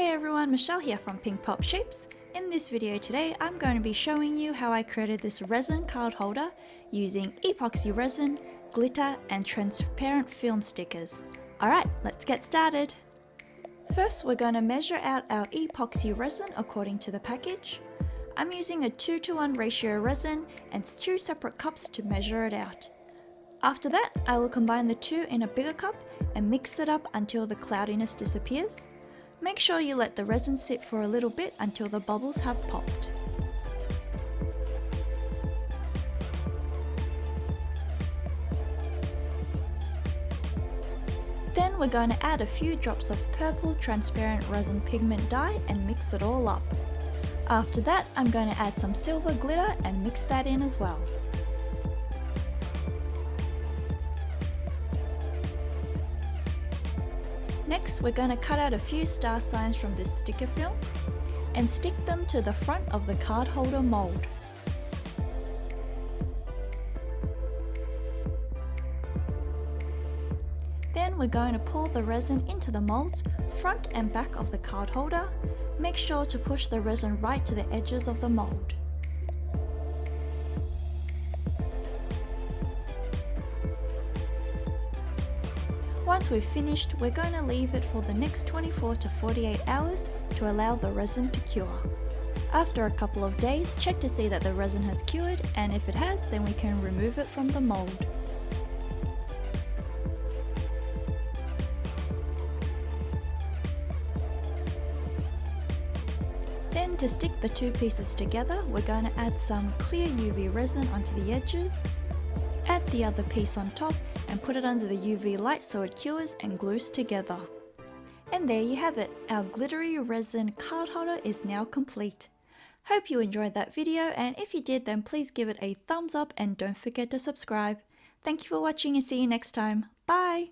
Hey everyone, Michelle here from Pink Pop Shapes. In this video today, I'm going to be showing you how I created this resin card holder using epoxy resin, glitter and transparent film stickers. Alright, let's get started. First, we're going to measure out our epoxy resin according to the package. I'm using a 2:1 ratio resin and 2 separate cups to measure it out. After that, I will combine the two in a bigger cup and mix it up until the cloudiness disappears. Make sure you let the resin sit for a little bit until the bubbles have popped. Then we're going to add a few drops of purple transparent resin pigment dye and mix it all up. After that, I'm going to add some silver glitter and mix that in as well. Next, we're going to cut out a few star signs from this sticker film and stick them to the front of the card holder mold. Then we're going to pour the resin into the molds, front and back of the card holder. Make sure to push the resin right to the edges of the mold. Once we've finished, we're going to leave it for the next 24 to 48 hours to allow the resin to cure. After a couple of days, check to see that the resin has cured, and if it has, then we can remove it from the mold. Then to stick the two pieces together, we're going to add some clear UV resin onto the edges, add the other piece on top and put it under the UV light so it cures and glues together. And there you have it, our glittery resin card holder is now complete. Hope you enjoyed that video, and if you did, then please give it a thumbs up and don't forget to subscribe. Thank you for watching and see you next time. Bye!